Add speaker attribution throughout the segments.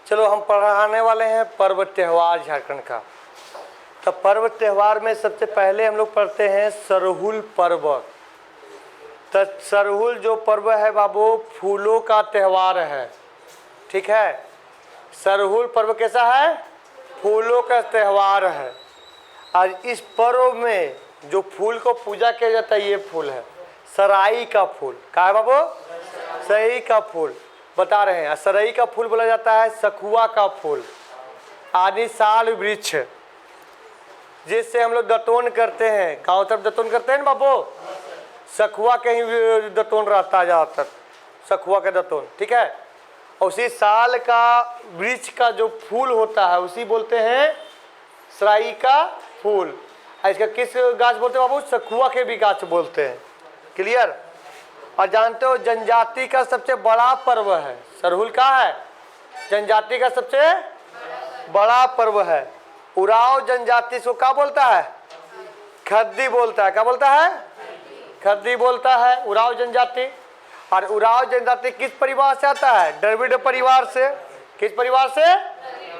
Speaker 1: चलो हम पढ़ाने वाले हैं पर्व त्यौहार झारखंड का। तो पर्व त्यौहार में सबसे पहले हम लोग पढ़ते हैं सरहुल पर्व। तो सरहुल जो पर्व है बाबू, फूलों का त्यौहार है। ठीक है, सरहुल पर्व कैसा है? फूलों का त्यौहार है। और इस पर्व में जो फूल को पूजा किया जाता है, ये फूल है सराई का फूल। क्या है बाबू? सराई का फूल बता रहे हैं। सराई का फूल बोला जाता है सखुआ का फूल, आदि साल वृक्ष, जिससे हम लोग दतोन करते हैं। गाँव तरफ दतोन करते हैं ना बाबू, सखुआ के ही दतोन रहता है ज़्यादातर, सखुआ का दतोन। ठीक है, और उसी साल का वृक्ष का जो फूल होता है उसी बोलते हैं सराई का फूल। इसका किस गाछ बोलते हैं बाबू? सखुआ के भी गाछ बोलते हैं। क्लियर? और जानते हो जनजाति का सबसे बड़ा पर्व है सरहुल का है, जनजाति का सबसे बड़ा पर्व है। उराव जनजाति इसको क्या बोलता है? खद्दी बोलता है। क्या बोलता है? खद्दी बोलता है उराव जनजाति। और उराव जनजाति किस परिवार से आता है? द्रविड़ परिवार से। किस परिवार से?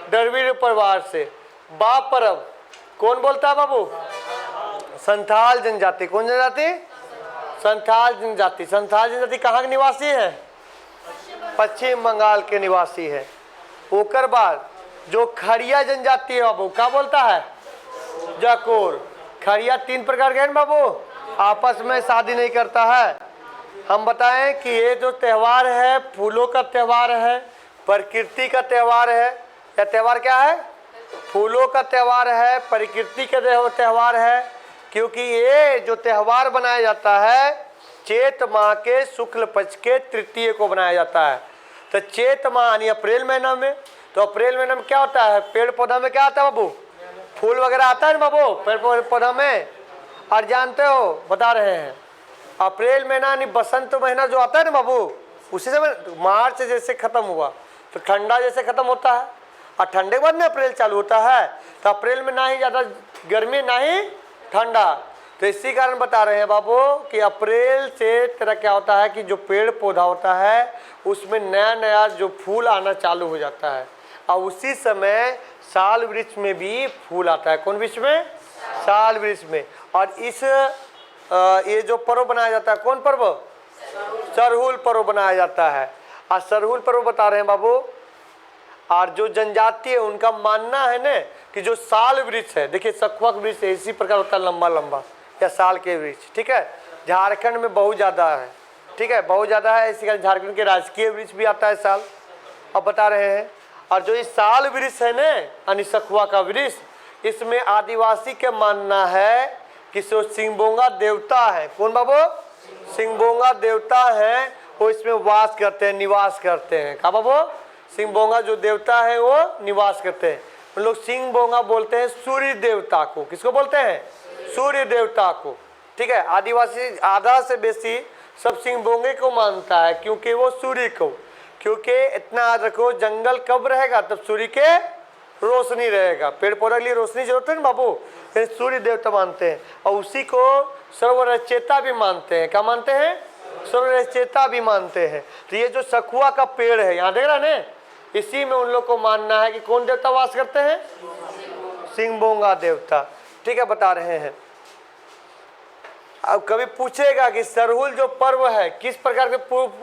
Speaker 1: द्रविड़ परिवार से। बा पर्व कौन बोलता है बाबू? संथाल जनजाति। कौन जनजाति? संथाल जनजाति। संथाल जनजाति कहाँ के निवासी है? पश्चिम बंगाल के निवासी है। ओकर बाद जो खड़िया जनजाति है बाबू, क्या बोलता है? जाकोर। खड़िया 3 प्रकार के हैं बाबू, आपस में शादी नहीं करता है। हम बताएं कि ये जो त्यौहार है फूलों का त्यौहार है, प्रकृति का त्यौहार है। यह त्यौहार क्या है? फूलों का त्यौहार है, प्रकृति का त्यौहार है। क्योंकि ये जो त्यौहार बनाया जाता है चैत माह के शुक्ल पक्ष के तृतीय को बनाया जाता है। तो चैत माह यानी अप्रैल महीना में, तो अप्रैल महीना में क्या होता है? पेड़ पौधा में क्या आता है बाबू? फूल वगैरह आता है ना बाबू पेड़ पौधा में। और जानते हो बता रहे हैं अप्रैल महीना यानी बसंत महीना जो आता है ना बाबू, उसी समय मार्च जैसे खत्म हुआ तो ठंडा जैसे खत्म होता है, और ठंडे के बाद में अप्रैल चालू होता है। तो अप्रैल में ना ही ज़्यादा गर्मी ना ही ठंडा। तो इसी कारण बता रहे हैं बाबू कि अप्रैल से तेरा क्या होता है कि जो पेड़ पौधा होता है उसमें नया नया जो फूल आना चालू हो जाता है। और उसी समय साल वृक्ष में भी फूल आता है। कौन वृक्ष में? साल वृक्ष में। और इस ये जो पर्व बनाया जाता है, कौन पर्व? सरहुल पर्व बनाया जाता है। और सरहुल पर्व बता रहे हैं बाबू। और जो जनजाति है उनका मानना है ना कि जो साल वृक्ष है, देखिए सखुआ का वृक्ष इसी प्रकार होता है, लंबा लंबा, या साल के वृक्ष। ठीक है, झारखंड में बहुत ज़्यादा है। ठीक है, बहुत ज़्यादा है। इसी कारण झारखंड के राजकीय वृक्ष भी आता है साल। अब बता रहे हैं। और जो इस साल वृक्ष है ना यानी सखुआ का वृक्ष, इसमें आदिवासी के मानना है कि जो सिंगबोंगा देवता है, कौन बाबू? सिंगबोंगा देवता है, वो इसमें वास करते हैं, निवास करते हैं। कहा बाबू? सिंगबोंगा जो देवता है वो निवास करते हैं। उन लोग सिंगबोंगा बोलते हैं सूर्य देवता को। किसको बोलते हैं? सूर्य देवता को। ठीक है, आदिवासी आधा से बेसी सब सिंगबोंगे को मानता है, क्योंकि वो सूर्य को, क्योंकि इतना याद रखो जंगल कब रहेगा? तब सूर्य के रोशनी रहेगा। पेड़ पौधे के लिए रोशनी जरूरत है ना बाबू, फिर सूर्य देवता मानते हैं। और उसी को सर्वरचेता भी मानते हैं। क्या मानते हैं? सर्वरचेता भी मानते हैं। तो ये जो सखुआ का पेड़ है यहाँ देख रहा है ना, इसी में उन लोग को मानना है कि कौन देवता वास करते हैं? सिंगबोंगा देवता। ठीक है, बता रहे हैं। अब कभी पूछेगा कि सरहुल जो पर्व है किस प्रकार के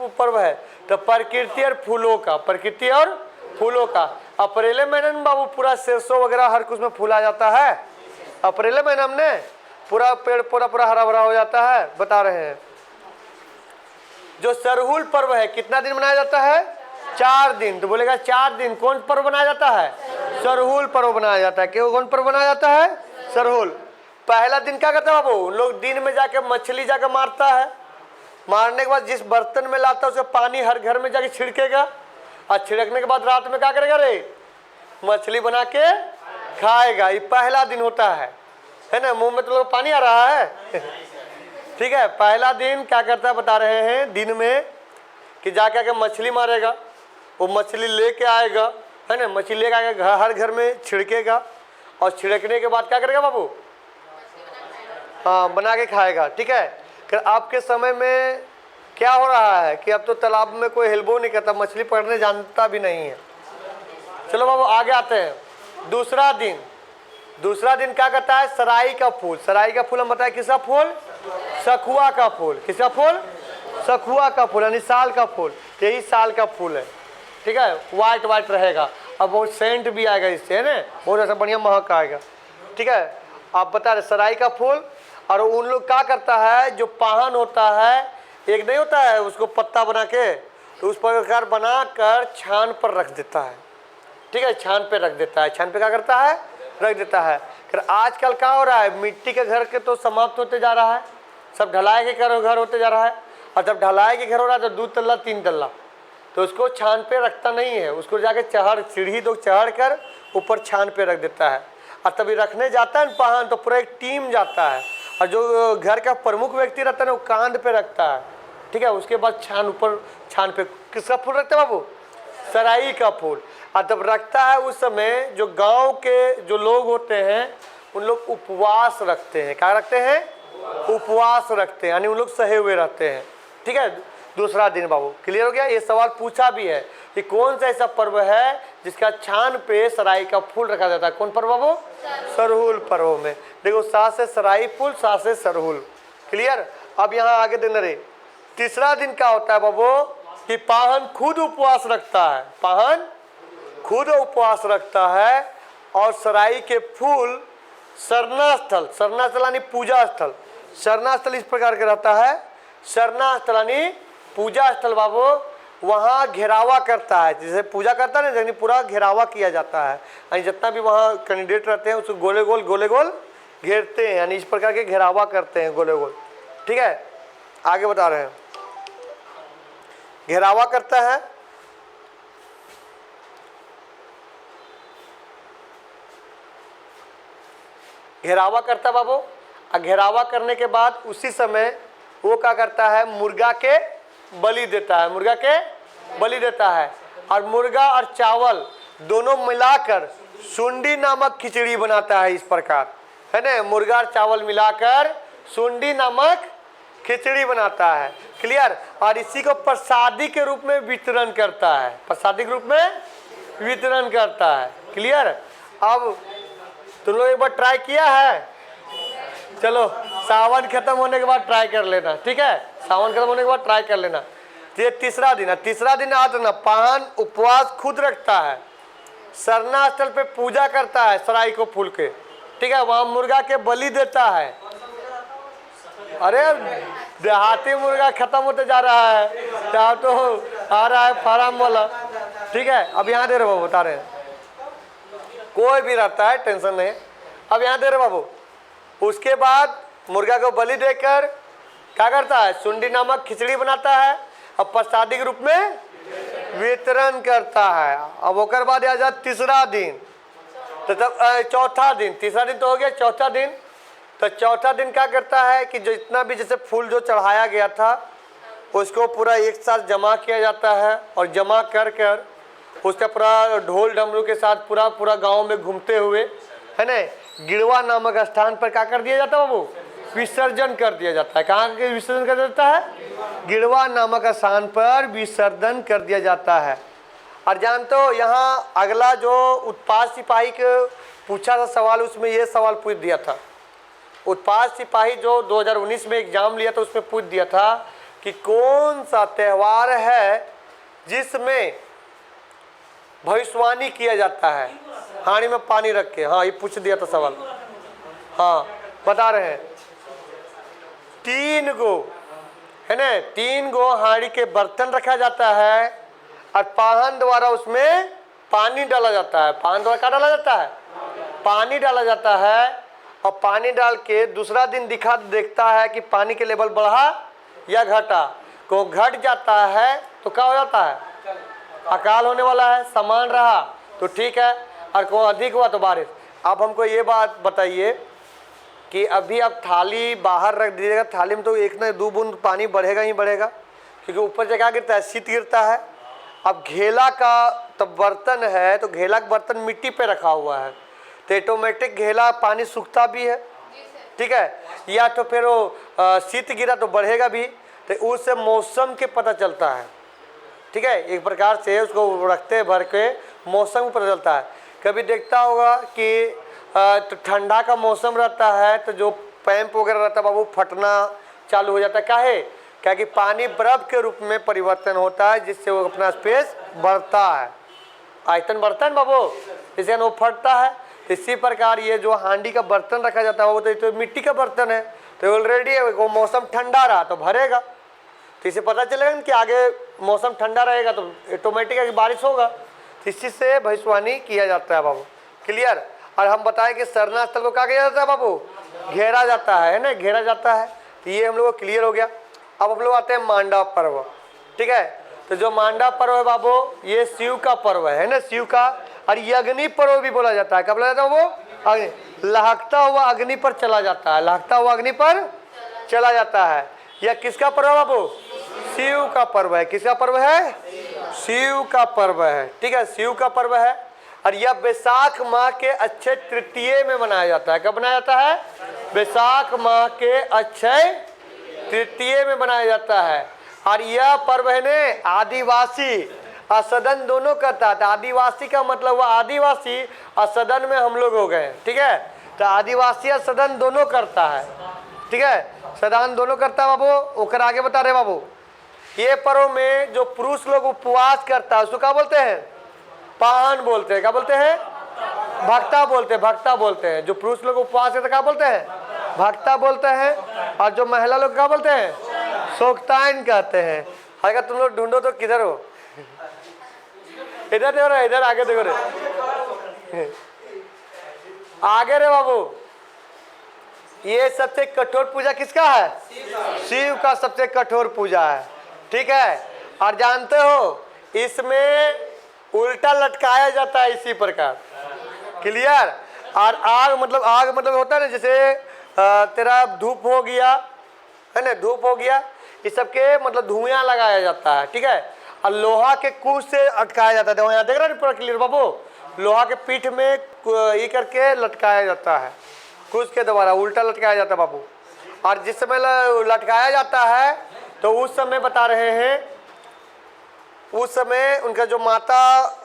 Speaker 1: पर्व है, तो प्रकृति और फूलों का। प्रकृति और फूलों का। अप्रैल महीने में बाबू पूरा सरसों वगैरह हर कुछ में फूल आ जाता है। अप्रैल महीने में पूरा पेड़ पौधा पूरा हरा भरा हो जाता है। बता रहे हैं जो सरहुल पर्व है कितना दिन मनाया जाता है? 4 दिन। तो बोलेगा 4 दिन कौन पर्व बनाया जाता है? सरहुल पर्व बनाया जाता है। क्यों? कौन पर्व बनाया जाता है? सरहुल। पहला दिन क्या करता है बाबू? उन लोग दिन में जाके मछली जाकर मारता है। मारने के बाद जिस बर्तन में लाता है उसका पानी हर घर में जाके छिड़केगा, और छिड़कने के बाद रात में क्या करेगा रे? मछली बना के खाएगा। ये पहला दिन होता है ना। मुंह में तो लोग पानी आ रहा है। ठीक है, पहला दिन क्या करता है बता रहे हैं, दिन में कि जाके आके मछली मारेगा, वो मछली लेके आएगा, है ना। मछली लेके आएगा, हर घर में छिड़केगा, और छिड़कने के बाद क्या करेगा बाबू? हाँ, बना के खाएगा। ठीक है, फिर आपके समय में क्या हो रहा है कि अब तो तालाब में कोई हिलबो नहीं करता, मछली पकड़ने जानता भी नहीं है। चलो बाबू आगे आते हैं। दूसरा दिन क्या करता है, सराई का फूल। सराई का फूल हम बताए किसका फूल, सखुआ का फूल। किसका फूल, सखुआ का फूल, यानी साल का फूल। यही साल का फूल है, ठीक है, वाइट वाइट रहेगा। अब बहुत सेंट भी आएगा इससे, है ना, बहुत ऐसा बढ़िया महक आएगा, ठीक है। आप बता रहे सराई का फूल। और उन लोग क्या करता है, जो पाहन होता है, एक नहीं होता है उसको पत्ता बना के, तो उस प्रकार बना कर छान पर रख देता है, ठीक है, छान पे रख देता है। छान पे क्या करता है, रख देता है। फिर आजकल क्या हो रहा है, मिट्टी के घर के तो समाप्त होते जा रहा है, सब ढलाई के घर होते जा रहा है। और जब ढलाई के घर हो रहा है तो 2 तल्ला 3 तल्ला, तो उसको छान पे रखता नहीं है, उसको जाके सीढ़ी दो चढ़ कर ऊपर छान पे रख देता है। और तभी रखने जाता है पाहन तो पूरा एक टीम जाता है, और जो घर का प्रमुख व्यक्ति रहता है ना वो कांध पे रखता है, ठीक है। उसके बाद छान पे किसका फूल रखता है बाबू, सराई का फूल। और जब रखता है उस समय जो गांव के जो लोग होते हैं उन लोग उपवास रखते हैं। क्या रखते हैं, उपवास रखते हैं, यानी उन लोग सहे हुए रहते हैं, ठीक है। दूसरा दिन बाबू क्लियर हो गया। ये सवाल पूछा भी है कि कौन सा ऐसा पर्व है जिसका छान पे सराई का फूल रखा जाता है। कौन पर्व बाबू, सरहुल पर्व में। देखो सा से सराई फूल, सा से सरहुल, क्लियर। अब यहाँ आगे देखना रे, तीसरा दिन क्या होता है बाबू कि पाहन खुद उपवास रखता है। पाहन खुद उपवास रखता है और सराई के फूल सरना स्थल यानी पूजा स्थल, सरना स्थल इस प्रकार का रहता है। सरना स्थल यानी पूजा स्थल बाबू, वहाँ घेरावा करता है, जैसे पूजा करता है ना, यानी पूरा घेरावा किया जाता है, यानी जितना भी वहाँ कैंडिडेट रहते हैं उसको गोले गोल घेरते हैं, यानी इस प्रकार के घेरावा करते हैं गोले गोल, ठीक है। आगे बता रहे हैं, घेरावा करता है। घेरावा करता है बाबू, और घेरावा करने के बाद उसी समय वो क्या करता है, मुर्गा के बलि देता है, मुर्गा के बलि देता है। और मुर्गा और चावल दोनों मिलाकर सुंडी नामक खिचड़ी बनाता है, इस प्रकार, है ना। मुर्गा और चावल मिलाकर सुंडी नामक खिचड़ी बनाता है, क्लियर। और इसी को प्रसादी के रूप में वितरण करता है, प्रसादी के रूप में वितरण करता है, क्लियर। अब तुम लोग एक बार ट्राई किया है, चलो सावन खत्म होने के बाद ट्राई कर लेना, ठीक है, सावन खत्म होने के बाद ट्राई कर लेना। ये तीसरा दिन है। तीसरा दिन आज ना पाहन उपवास खुद रखता है, सरना स्थल पे पूजा करता है सराई को फूल के, ठीक है, वहाँ मुर्गा के बलि देता है। अरे देहाती मुर्गा खत्म होते जा रहा है, क्या तो आ रहा है फार्म वाला, ठीक है। अब यहाँ दे रहे बाबू, बता रहे हैं, कोई भी रहता है टेंशन नहीं। अब यहाँ दे रहे बाबू, उसके बाद मुर्गा को बलि देकर क्या करता है, सुंडी नामक खिचड़ी बनाता है और प्रसादी के रूप में वितरण करता है। अब ओकर बाद आ जाता तीसरा दिन, तो तब चौथा दिन, तीसरा दिन तो हो गया, चौथा दिन। तो चौथा दिन क्या करता है कि जो इतना भी जैसे फूल जो चढ़ाया गया था उसको पूरा एक साथ जमा किया जाता है, और जमा कर कर उसका पूरा ढोल डमरू के साथ पूरा गांव में घूमते हुए, है ना, गिड़वा नामक स्थान पर क्या कर दिया जाता है बाबू, विसर्जन कर दिया जाता है। कहाँ के विसर्जन कर दिया जाता है, गिड़वा नामक स्थान पर विसर्जन कर दिया जाता है। और जानते हो यहाँ अगला जो उत्पाद सिपाही के पूछा था सवाल, उसमें ये सवाल पूछ दिया था। उत्पाद सिपाही जो 2019 में एग्जाम लिया था उसमें पूछ दिया था कि कौन सा त्यौहार है जिसमें भविष्यवाणी किया जाता है हांडी में पानी रख के। हाँ, ये पूछ दिया था सवाल। हाँ, बता रहे हैं, 3 गो, है ना, 3 गो हांडी के बर्तन रखा जाता है और पाहन द्वारा उसमें पानी डाला जाता है। पाहन द्वारा क्या डाला जाता है, पानी डाला जाता है। और पानी डाल के दूसरा दिन देखता है कि पानी के लेवल बढ़ा या घटा। को घट जाता है तो क्या हो जाता है, अकाल होने वाला है। समान रहा तो ठीक है, और को अधिक हुआ तो बारिश। आप हमको ये बात बताइए कि अभी आप थाली बाहर रख दीजिएगा, थाली में तो 1 न 2 बूंद पानी बढ़ेगा ही बढ़ेगा, क्योंकि ऊपर से क्या गिरता है, शीत गिरता है। अब घेला का तब बर्तन है तो घेला का बर्तन मिट्टी पे रखा हुआ है तो ऑटोमेटिक घेला पानी सूखता भी है, ठीक है, या तो फिर वो शीत गिरा तो बढ़ेगा भी, तो उससे मौसम के पता चलता है, ठीक है। एक प्रकार से उसको रखते भर के मौसम पता चलता है। कभी देखता होगा कि तो ठंडा का मौसम रहता है तो जो पैंप वगैरह रहता है बाबू फटना चालू हो जाता है। काहे? क्या कि पानी बर्फ के रूप में परिवर्तन होता है, जिससे वो अपना स्पेस बढ़ता है, आयतन बढ़ता है बाबू, इससे वो फटता है। इसी प्रकार ये जो हांडी का बर्तन रखा जाता है वो तो मिट्टी का बर्तन है, तो ऑलरेडी वो मौसम ठंडा रहा तो भरेगा, तो इसे पता चलेगा कि आगे मौसम ठंडा रहेगा तो ऑटोमेटिक है कि बारिश होगा। तो इसी से भविष्यवाणी किया जाता है बाबू। क्लियर? और हम बताएं कि सरना स्थल को क्या किया जाता है बाबू? घेरा जाता है ना, घेरा जाता है। तो ये हम लोग को क्लियर हो गया। अब हम लोग आते हैं मांडा पर्व। ठीक है, तो जो मांडा पर्व है बाबू ये शिव का पर्व है ना, शिव का। और ये अग्नि पर्व भी बोला जाता है। कब बोला जाता है वो? अग्नि, लहकता हुआ अग्नि पर चला जाता है, लहकता हुआ अग्नि पर चला जाता है। यह किसका पर्व है बाबू? शिव का पर्व है। किसका पर्व है? शिव का पर्व है। ठीक है, शिव का पर्व है। और यह बैसाख माह के अक्षय तृतीय में मनाया जाता है। कब मनाया जाता है? बैसाख माह के अक्षय तृतीय में मनाया जाता है। और यह पर्व है ने आदिवासी और सदन दोनों करता है। आदिवासी का मतलब हुआ आदिवासी और सदन में हम लोग हो गए। ठीक है, तो आदिवासी और सदन दोनों करता है। ठीक है, सदन दोनों करता है बाबू। ओकर आगे बता रहे बाबू, ये पर्व में जो पुरुष लोग उपवास करता है उसको क्या बोलते हैं? पान बोलते हैं। क्या बोलते हैं? भक्ता बोलते हैं, भक्ता बोलते हैं। जो पुरुष लोग उपवास करते क्या बोलते हैं? भक्ता बोलते हैं। और जो महिला लोग क्या बोलते हैं? सोक्ताइन कहते हैं। अगर तुम लोग ढूंढो तो किधर हो? इधर देखो रे, इधर आगे देखो रे, आगे रे बाबू। ये सबसे कठोर पूजा किसका है? शिव का सबसे कठोर पूजा है। ठीक है, और जानते हो इसमें उल्टा लटकाया जाता है इसी प्रकार। क्लियर? और आग मतलब होता है ना, जैसे तेरा धूप हो गया है ना, धूप हो गया, इस सबके मतलब धुआं लगाया जाता है। ठीक है, और लोहा के कुछ से अटकाया जाता है। यहाँ देख रहे हैं पूरा क्लियर बाबू? लोहा के पीठ में ये करके लटकाया जाता है, कुछ के द्वारा उल्टा लटकाया जाता है बाबू। और जिस समय लटकाया जाता है तो उस समय बता रहे हैं, उस समय उनका जो माता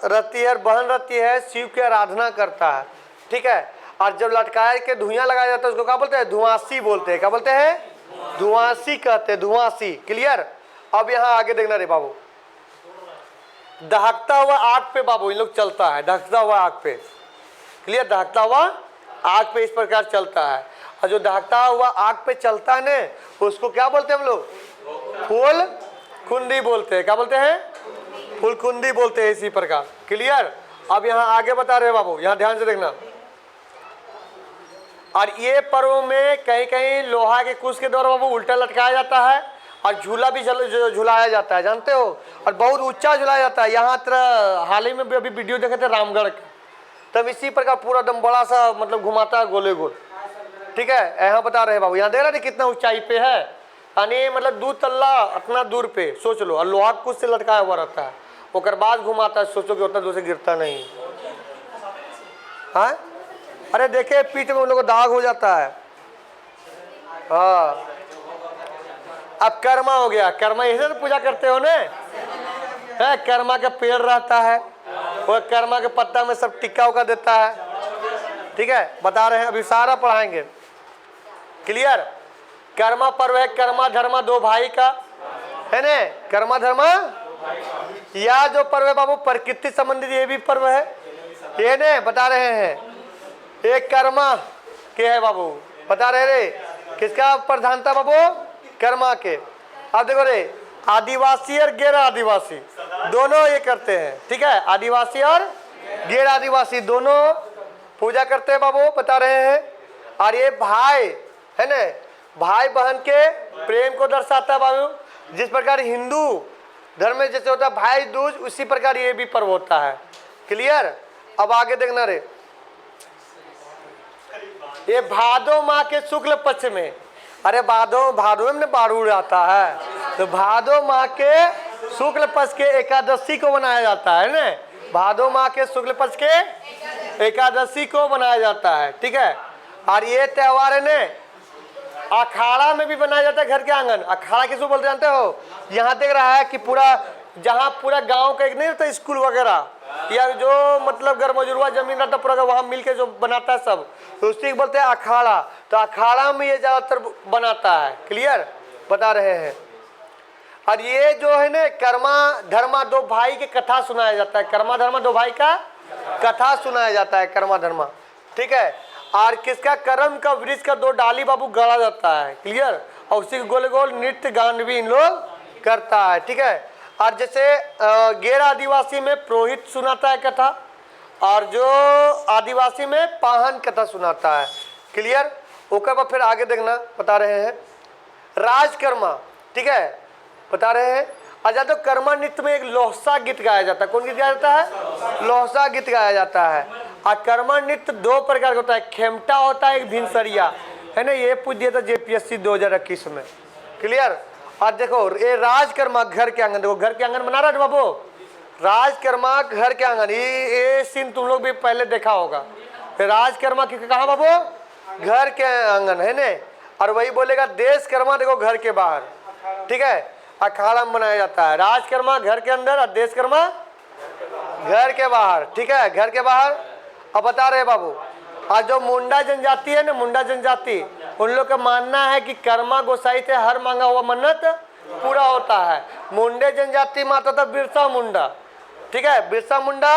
Speaker 1: रहती है, बहन रहती है, शिव की आराधना करता है। ठीक है, और जब लटकाया के धुआं लगाया जाता है उसको क्या बोलते हैं? धुआंसी बोलते हैं। क्या बोलते हैं? धुआंसी कहते हैं, धुआंसी। क्लियर? अब यहाँ आगे देखना रे बाबू, दहकता हुआ आग पे बाबू इन लोग चलता है, दहकता हुआ आग पे। क्लियर? दहकता हुआ आग पे इस प्रकार चलता है। और जो दहकता हुआ आग पे चलता है ना उसको क्या बोलते हैं हम लोग? फूल कुंडी बोलते हैं। क्या बोलते हैं? फूल कुंडी बोलते हैं इसी प्रकार। क्लियर? अब यहाँ आगे बता रहे बाबू, यहाँ ध्यान से देखना। और ये पर्व में कहीं कहीं लोहा के कुछ के द्वारा बाबू उल्टा लटकाया जाता है और झूला भी झुलाया जाता है, जानते हो? और बहुत ऊंचा झुलाया जाता है। यहाँ तरह हाल ही में भी अभी वीडियो देखे थे रामगढ़ का, तब इसी प्रकार पूरा एकदम बड़ा सा मतलब घुमाता है गोले गोल। ठीक है, यहाँ बता रहे बाबू, यहाँ देख रहे कितना ऊंचाई पे है, यानी मतलब 2 तल्ला अपना दूर पे सोच लो। और लोहा कुछ से लटकाया हुआ रहता है, ओकर बाद घुमाता है, सोचो कि उतना दूर से गिरता नहीं। हाँ, अरे देखे पीठ में उन लोगों को दाग हो जाता है। हाँ, अब कर्मा हो गया। कर्मा इसे तो पूजा करते हो ना, कर्मा का पेड़ रहता है, वो कर्मा के पत्ता में सब टिक्का उका देता है। ठीक है, बता रहे हैं, अभी सारा पढ़ाएंगे। क्लियर? कर्मा पर्व है, कर्मा धर्मा 2 भाई का है ना, कर्मा धर्मा। या जो पर्व है बाबू प्रकृति संबंधित ये भी पर्व है, ये ने बता रहे हैं। एक कर्मा के है बाबू, बता रहे रे किसका प्रधानता बाबू? कर्मा के। अब देखो रे, आदिवासी और गैर आदिवासी दोनों ये करते हैं। ठीक है, आदिवासी और गैर आदिवासी दोनों पूजा करते हैं बाबू, बता रहे हैं। और ये भाई है ना, भाई बहन के प्रेम को दर्शाता है बाबू। जिस प्रकार हिंदू धर्म में जैसे होता है भाई दूज, उसी प्रकार ये भी पर्व होता है। क्लियर? अब आगे देखना रे, ये भादो माह के शुक्ल पक्ष में, अरे भादो में बारूद आता है, तो भादो माह के शुक्ल पक्ष के एकादशी को बनाया जाता है ना, भादो माह के शुक्ल पक्ष के एकादशी को बनाया जाता है। ठीक है, और ये त्योहार है ना अखाड़ा में भी बनाया जाता है, घर के आंगन। अखाड़ा किसको बोलते जानते हो? यहाँ देख रहा है कि पूरा जहाँ पूरा गांव का एक नहीं रहता स्कूल वगैरह, या जो मतलब गरमजुरवा जमीन रहता पूरा वहाँ मिल के जो बनाता है सब, तो उसी को बोलते हैं अखाड़ा। तो अखाड़ा में ये ज़्यादातर बनाता है। क्लियर बता रहे हैं। और ये जो है ना कर्मा धर्मा दो भाई की कथा सुनाया जाता है। कर्मा धर्मा दो भाई का कथा सुनाया जाता है, कर्मा धर्मा। ठीक है। और किसका कर्म का वृक्ष का दो डाली बाबू गड़ा जाता है। क्लियर। और उसी गोल गोल नृत्य गान भी इन लोग करता है। ठीक है। और जैसे गैर आदिवासी में पुरोहित सुनाता है कथा, और जो आदिवासी में पाहन कथा सुनाता है। क्लियर। ओकर बाद फिर आगे देखना बता रहे हैं राजकर्मा। ठीक है बता रहे हैं। अच्छा तो कर्मा नृत्य में एक लोहसा गीत गाया जाता है। कौन गीत गाया जाता है? लोहसा गीत गाया जाता है। और कर्मा नृत्य दो प्रकार का होता है, खेमटा होता है, एक भिनसरिया है ना। ये पूछ दिया था JPSC 2021 में। क्लियर। और देखो ये राजकर्मा घर के आंगन, देखो घर के आंगन बना रहा है बाबू, राजकर्मा घर के आंगन। ये सीन तुम लोग भी पहले देखा होगा। राजकर्मा कहाँ बाबू? घर के आंगन है ना। और वही बोलेगा देशकर्मा देखो घर के बाहर। ठीक है। अखाड़ा में बनाया जाता है। राजकर्मा घर के अंदर और देशकर्मा घर के बाहर। ठीक है घर के बाहर। अब बता रहे बाबू, आज जो मुंडा जनजाति है ना, मुंडा जनजाति, उन लोग का मानना है कि कर्मा गोसाई से हर मांगा हुआ मन्नत पूरा होता है। मुंडे जनजाति में आता था बिरसा मुंडा। ठीक है बिरसा मुंडा,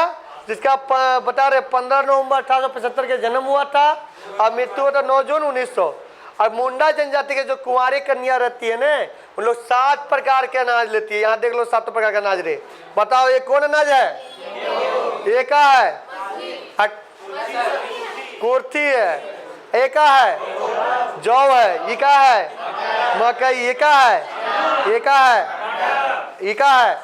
Speaker 1: जिसका बता रहे 15 नवंबर 1875 के जन्म हुआ था और मृत्यु हुआ था 9 जून 1900। और मुंडा जनजाति के जो कुंवारी कन्या रहती है ना, उन लोग 7 प्रकार के अनाज लेती है। यहाँ देख लो 7 प्रकार का अनाज रे। बताओ ये कौन अनाज है? ये का है? कुर्थी है। ये का है? जौ है। ये का है? मकई। ये का है? ये का है? ये का है?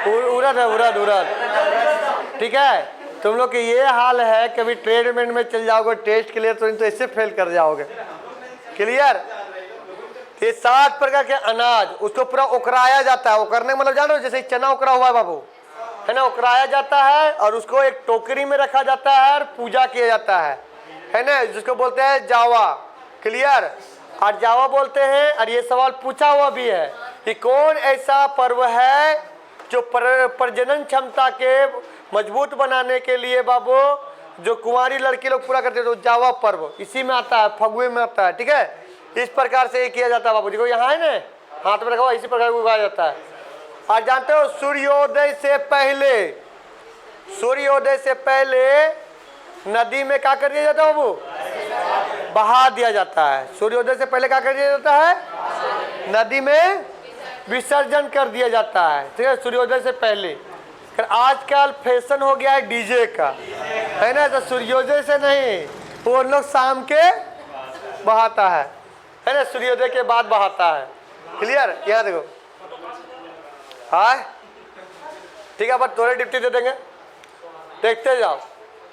Speaker 1: उड़द है। उड़द उड़द। ठीक है। तुम लोग के ये हाल है, कभी ट्रेडमेंट में चल जाओगे टेस्ट के लिए तो इससे फेल कर जाओगे। क्लियर। ये 7 प्रकार के अनाज, उसको पूरा उकराया जाता है। उकरने मतलब जानो जैसे चना उकरा हुआ है बाबू, है ना, उकराया जाता है और उसको एक टोकरी में रखा जाता है और पूजा किया जाता है ना, जिसको बोलते हैं जावा। क्लियर। और जावा बोलते हैं। और ये सवाल पूछा हुआ भी है कि कौन ऐसा पर्व है जो प्रजनन क्षमता के मजबूत बनाने के लिए बाबू जो कुंवारी लड़की लोग पूरा करते हैं, तो जावा पर्व इसी में आता है, फगुए में आता है। ठीक है। इस प्रकार से ये किया जाता है बाबू। देखो यहाँ है ना, हाथ में रखा हुआ, इसी प्रकार को उगाया जाता है। और जानते हो सूर्योदय से पहले, सूर्योदय से पहले नदी में क्या कर दिया जाता है बाबू? बहा दिया जाता है। सूर्योदय से पहले क्या कर दिया जाता है? नदी में विसर्जन कर दिया जाता है। ठीक है सूर्योदय से पहले। आजकल फैशन हो गया है डीजे का, है ना, तो सूर्योदय से नहीं, वो लोग शाम के बहाता है ना, सूर्योदय के बाद बहाता है। क्लियर। यहाँ देखो हाँ ठीक है। अब थोड़े डिप्टी दे देंगे, देखते जाओ।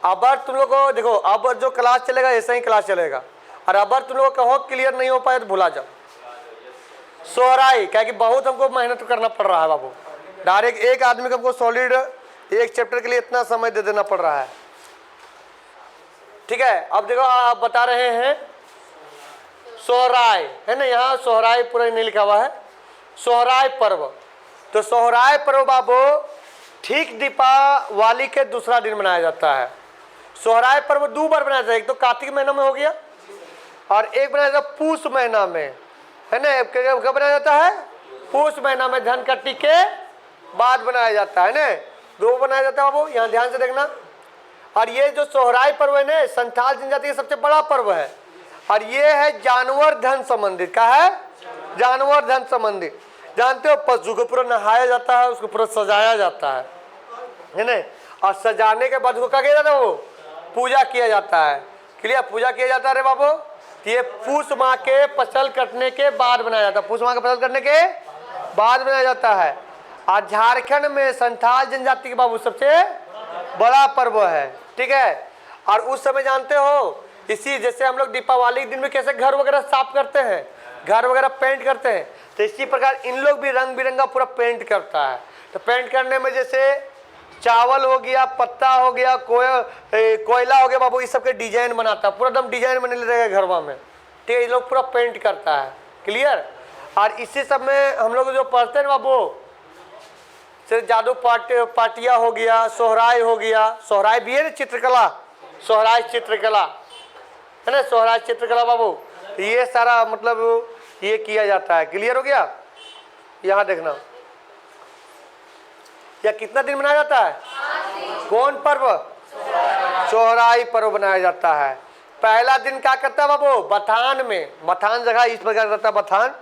Speaker 1: अब तुम लोग को देखो, अब जो क्लास चलेगा ऐसा ही क्लास चलेगा। और अब तुम लोग कहो क्लियर नहीं हो पाए तो भुला जाओ। सोहराई, क्या कि बहुत हमको मेहनत करना पड़ रहा है बाबू। डायरेक्ट एक आदमी को हमको सॉलिड एक चैप्टर के लिए इतना समय दे देना पड़ रहा है। ठीक है। अब देखो आप बता रहे हैं सोहराय, है ना, यहाँ सोहराय पूरा नहीं लिखा हुआ है। सोहराय पर्व, तो सोहराय पर्व बाबू ठीक दीपावली के दूसरा दिन मनाया जाता है। सोहराय पर्व 2 बार मनाया जाता है, एक तो कार्तिक महीना में हो गया और एक बनाया जाता है पूष महीना में, है ना। कब बनाया जाता है? पूष महीना में, धनकट्टी के बाद बनाया जाता है ना। 2 बनाया जाता है बाबू, यहाँ ध्यान से देखना। और ये जो सोहराय पर्व है ना, संथाल जनजाति का सबसे बड़ा पर्व है। और ये है जानवर धन संबंधित। क्या है? जानवर धन संबंधित। जानते हो पशु को पूरा नहाया जाता है, उसको पूरा सजाया जाता है ना। और सजाने के बाद उसको क्या किया जाता है? वो पूजा किया जाता है। क्लियर। पूजा किया जाता है रे बाबू। ये पूष माह के फसल कटने के बाद बनाया जाता है। पूष माह के फसल कटने के बाद बनाया जाता है। और झारखंड में संथाल जनजाति के बाबू सबसे बड़ा पर्व है। ठीक है। और उस समय जानते हो इसी जैसे हम लोग दीपावली के दिन में कैसे घर वगैरह साफ करते हैं, घर वगैरह पेंट करते हैं, तो इसी प्रकार इन लोग भी रंग बिरंगा पूरा पेंट करता है। तो पेंट करने में जैसे चावल हो गया, पत्ता हो गया, कोयला हो गया बाबू, इस सब के डिजाइन बनाता है, पूरा एकदम डिजाइन बने रहेगा घरवा में। ठीक है। ये लोग पूरा पेंट करता है। क्लियर। और इसी सब में हम लोग जो पढ़ते हैं बाबू सिर्फ जादू पाटिया हो गया, सोहराय हो गया, सोहराय भी है ना, चित्रकला, सोहराय चित्रकला है ना, सोहराय चित्रकला बाबू, ये सारा मतलब ये किया जाता है। क्लियर हो गया? यहाँ देखना, या कितना दिन मनाया जाता है? कौन पर्व? सोहराई पर्व बनाया जाता है। पहला दिन क्या करता है बाबू? बथान में, बथान जगह इस प्रकार रहता है बथान,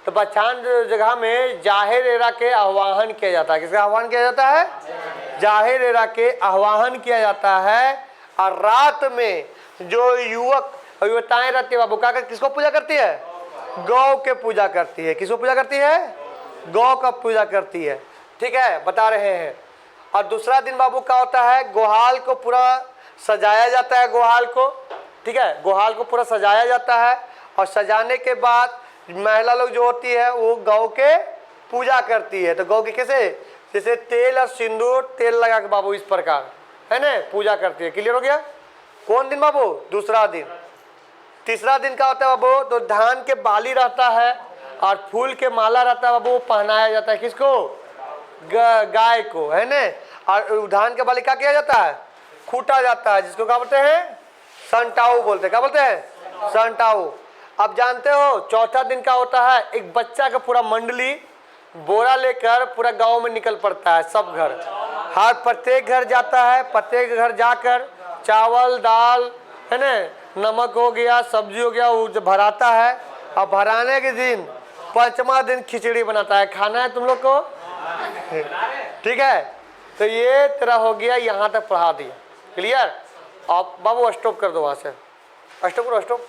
Speaker 1: तो बथान जगह में जाहिर एरा के आह्वान किया जाता है। किसका आह्वान किया जाता है? जाहिर एरा के आह्वान किया जाता है। और रात में जो युवक और युवताएं रहती है बाबू, क्या किसको पूजा करती है? गौ के पूजा करती है। किसको पूजा करती है? गौ का पूजा करती है। ठीक है, बता रहे हैं। और दूसरा दिन बाबू क्या होता है? गोहाल को पूरा सजाया जाता है, गोहाल को, ठीक है, गोहाल को पूरा सजाया जाता है। और सजाने के बाद महिला लोग जो होती है वो गौ के पूजा करती है। तो गौ के कैसे? जैसे तेल और सिंदूर, तेल लगा के बाबू इस प्रकार है ना पूजा करती है। क्लियर हो गया? कौन दिन बाबू? दूसरा दिन। तीसरा दिन क्या होता है बाबू? तो धान के बाली रहता है और फूल के माला रहता है बाबू, वो पहनाया जाता है। किसको? गाय को, है ना। और धान के बाली क्या किया जाता है? खूटा जाता है, जिसको क्या बोलते हैं? संटाऊ बोलते हैं। क्या बोलते हैं? संटाऊ। अब जानते हो चौथा दिन क्या होता है? एक बच्चा का पूरा मंडली बोरा लेकर पूरा गांव में निकल पड़ता है, सब घर, हर प्रत्येक घर जाता है। प्रत्येक घर जाकर चावल दाल है ना, नमक हो गया, सब्जी हो गया, वो भराता है। और भराने के दिन पांचवा दिन खिचड़ी बनाता है। खाना है तुम लोग को? ठीक है, तो ये तेरा हो गया, यहाँ तक पढ़ा दिया। क्लियर? आप बाबू स्टॉप कर दो, वहाँ से स्टॉप करो, स्टॉप।